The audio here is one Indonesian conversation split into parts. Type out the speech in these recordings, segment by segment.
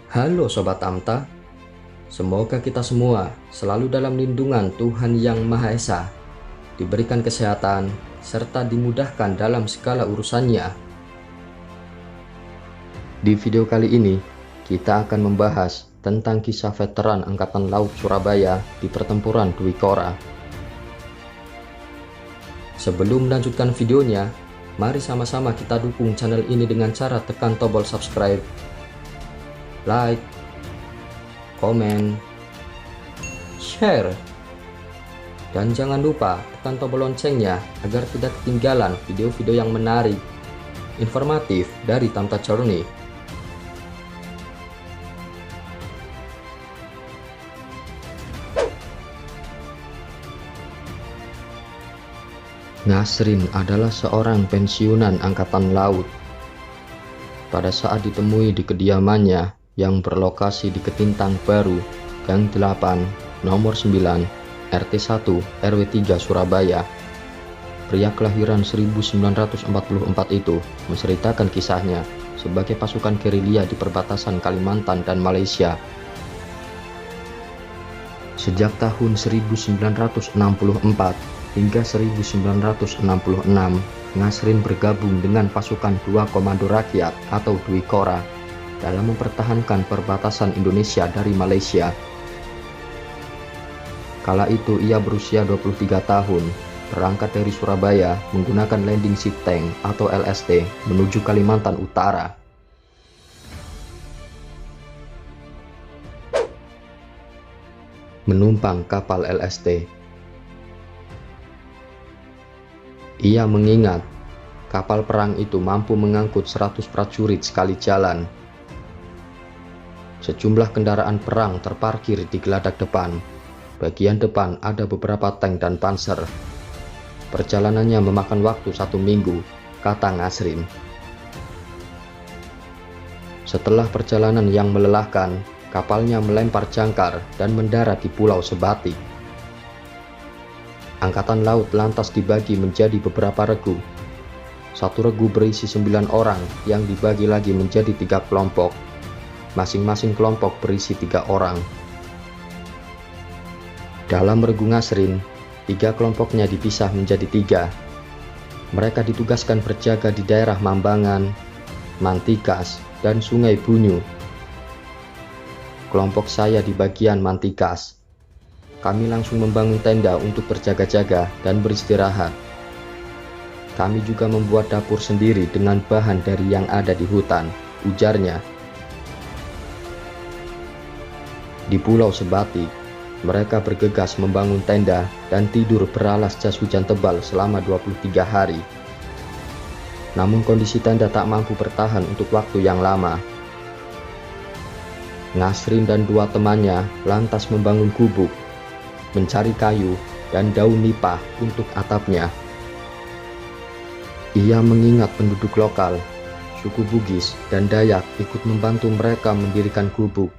Halo Sobat Amta, semoga kita semua selalu dalam lindungan Tuhan Yang Maha Esa, diberikan kesehatan, serta dimudahkan dalam segala urusannya. Di video kali ini, kita akan membahas tentang kisah veteran Angkatan Laut Surabaya di pertempuran Dwi Kora. Sebelum melanjutkan videonya, mari sama-sama kita dukung channel ini dengan cara tekan tombol subscribe, like, komen, share, dan jangan lupa tekan tombol loncengnya agar tidak ketinggalan video-video yang menarik, informatif dari Tamta Journey. Ngasrin adalah seorang pensiunan angkatan laut. Pada saat ditemui di kediamannya yang berlokasi di Ketintang Baru, Gang 8, Nomor 9, RT 1, RW 3 Surabaya, pria kelahiran 1944 itu menceritakan kisahnya sebagai pasukan gerilya di perbatasan Kalimantan dan Malaysia. Sejak tahun 1964 hingga 1966, Ngasrin bergabung dengan pasukan 2 Komando Rakyat atau Dwi Kora dalam mempertahankan perbatasan Indonesia dari Malaysia. Kala itu ia berusia 23 tahun, berangkat dari Surabaya menggunakan landing ship tank atau LST menuju Kalimantan Utara. Menumpang kapal LST, ia mengingat kapal perang itu mampu mengangkut 100 prajurit sekali jalan. Sejumlah kendaraan perang terparkir di geladak depan. Bagian depan ada beberapa tank dan panser. Perjalanannya memakan waktu 1 minggu, kata Ngasrin. Setelah perjalanan yang melelahkan, kapalnya melempar jangkar dan mendarat di Pulau Sebatik. Angkatan Laut lantas dibagi menjadi beberapa regu. Satu regu berisi 9 orang yang dibagi lagi menjadi 3 kelompok. Masing-masing kelompok berisi 3 orang. Dalam regu Ngasrin, 3 kelompoknya dipisah menjadi 3. Mereka ditugaskan berjaga di daerah Mambangan, Mantikas, dan Sungai Bunyu. Kelompok saya di bagian Mantikas. Kami langsung membangun tenda untuk berjaga-jaga dan beristirahat. Kami juga membuat dapur sendiri dengan bahan dari yang ada di hutan, ujarnya. Di Pulau Sebatik, mereka bergegas membangun tenda dan tidur beralas jas hujan tebal selama 23 hari. Namun kondisi tenda tak mampu bertahan untuk waktu yang lama. Ngasrin dan 2 temannya lantas membangun gubuk, mencari kayu dan daun nipah untuk atapnya. Ia mengingat penduduk lokal, suku Bugis dan Dayak ikut membantu mereka mendirikan gubuk.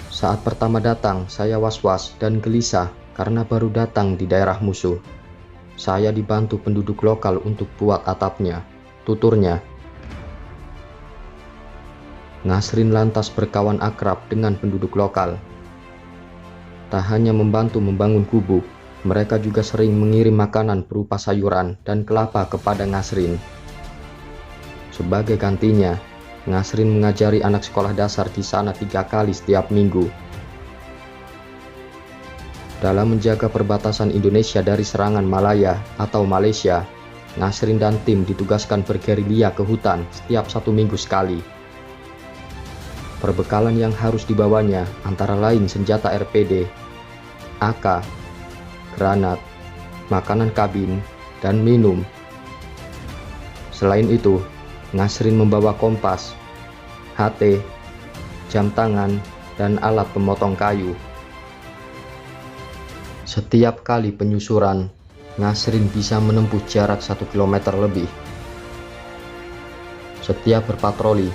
Saat pertama datang, saya was-was dan gelisah karena baru datang di daerah musuh. Saya dibantu penduduk lokal untuk buat atapnya, tuturnya. Ngasrin lantas berkawan akrab dengan penduduk lokal. Tak hanya membantu membangun gubuk, mereka juga sering mengirim makanan berupa sayuran dan kelapa kepada Ngasrin. Sebagai gantinya, Ngasrin mengajari anak sekolah dasar di sana 3 kali setiap minggu. Dalam menjaga perbatasan Indonesia dari serangan Malaya atau Malaysia, Ngasrin dan tim ditugaskan bergerilya ke hutan setiap 1 minggu sekali. Perbekalan yang harus dibawanya antara lain senjata RPD, AK, granat, makanan kabin, dan minum. Selain itu, Ngasrin membawa kompas, HT, jam tangan, dan alat pemotong kayu. Setiap kali penyusuran, Ngasrin bisa menempuh jarak 1 km lebih. Setiap berpatroli,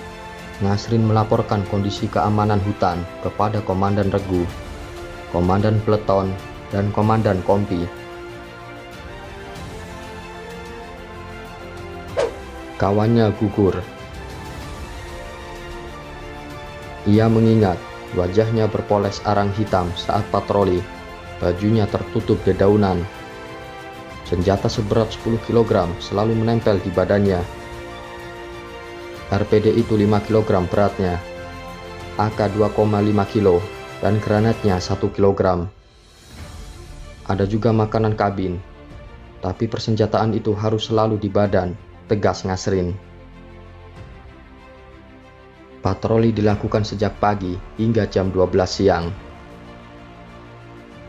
Ngasrin melaporkan kondisi keamanan hutan kepada komandan regu, komandan peleton, dan komandan kompi. Kawannya gugur. Ia mengingat wajahnya berpoles arang hitam saat patroli, bajunya tertutup dedaunan. Senjata seberat 10 kg selalu menempel di badannya. RPD itu 5 kg beratnya, AK 2,5 kg, dan granatnya 1 kg. Ada juga makanan kabin, tapi persenjataan itu harus selalu di badan, tegas Ngasrin. Patroli dilakukan sejak pagi hingga jam 12 siang.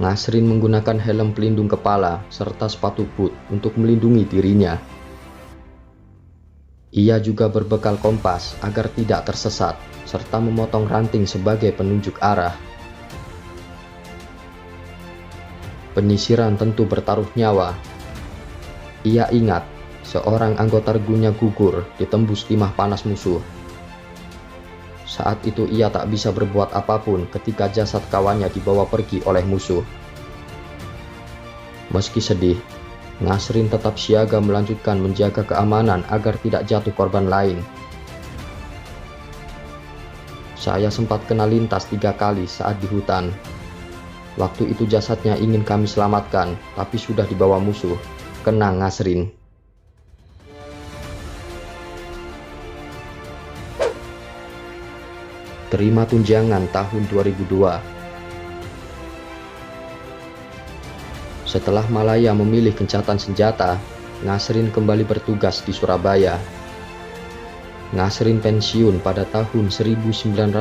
Ngasrin menggunakan helm pelindung kepala serta sepatu boot untuk melindungi dirinya. Ia juga berbekal kompas agar tidak tersesat, serta memotong ranting sebagai penunjuk arah. Penyisiran tentu bertaruh nyawa. Ia ingat seorang anggota regunya gugur ditembus timah panas musuh. Saat itu ia tak bisa berbuat apapun ketika jasad kawannya dibawa pergi oleh musuh. Meski sedih, Ngasrin tetap siaga melanjutkan menjaga keamanan agar tidak jatuh korban lain. Saya sempat kena lintas 3 kali saat di hutan. Waktu itu jasadnya ingin kami selamatkan, tapi sudah dibawa musuh, kenang Ngasrin. Terima tunjangan tahun 2002. Setelah Malaya memilih gencatan senjata, Ngasrin kembali bertugas di Surabaya. Ngasrin pensiun pada tahun 1992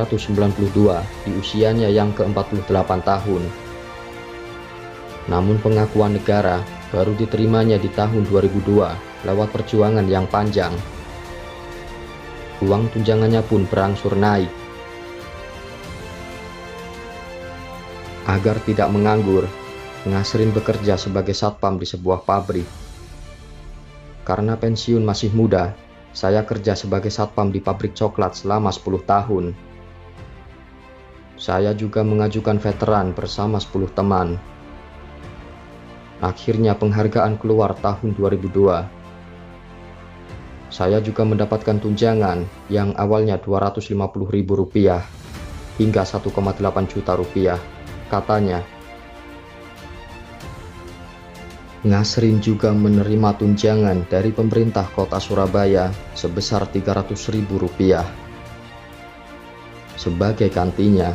di usianya yang ke-48 tahun. Namun pengakuan negara baru diterimanya di tahun 2002 lewat perjuangan yang panjang. Uang tunjangannya pun berangsur naik. Agar tidak menganggur, Ngasrin bekerja sebagai satpam di sebuah pabrik. Karena pensiun masih muda, saya kerja sebagai satpam di pabrik coklat selama 10 tahun. Saya juga mengajukan veteran bersama 10 teman. Akhirnya penghargaan keluar tahun 2002. Saya juga mendapatkan tunjangan yang awalnya Rp250.000 hingga Rp1,8 juta, katanya. Ngasrin juga menerima tunjangan dari pemerintah kota Surabaya sebesar Rp300.000. Sebagai gantinya,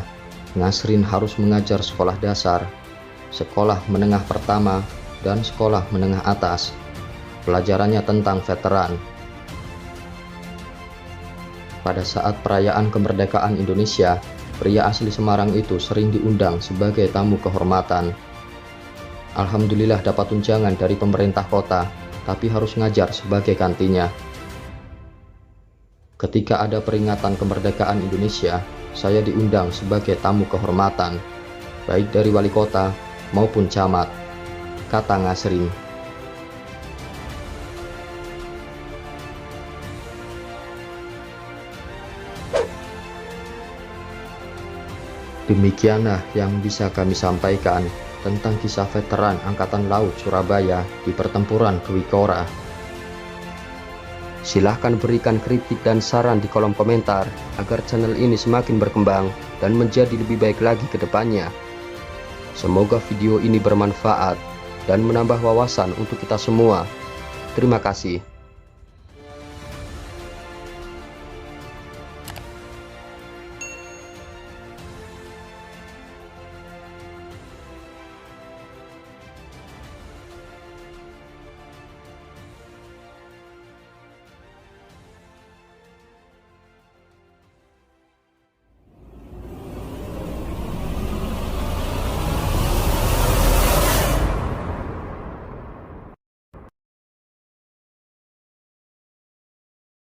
Ngasrin harus mengajar sekolah dasar, sekolah menengah pertama, dan sekolah menengah atas. Pelajarannya tentang veteran. Pada saat perayaan kemerdekaan Indonesia, pria asli Semarang itu sering diundang sebagai tamu kehormatan. Alhamdulillah dapat tunjangan dari pemerintah kota, tapi harus ngajar sebagai gantinya. Ketika ada peringatan kemerdekaan Indonesia, saya diundang sebagai tamu kehormatan, baik dari wali kota maupun camat, kata Ngasrin. Demikianlah yang bisa kami sampaikan tentang kisah veteran Angkatan Laut Surabaya di pertempuran Kwikora. Silahkan berikan kritik dan saran di kolom komentar agar channel ini semakin berkembang dan menjadi lebih baik lagi ke depannya. Semoga video ini bermanfaat dan menambah wawasan untuk kita semua. Terima kasih.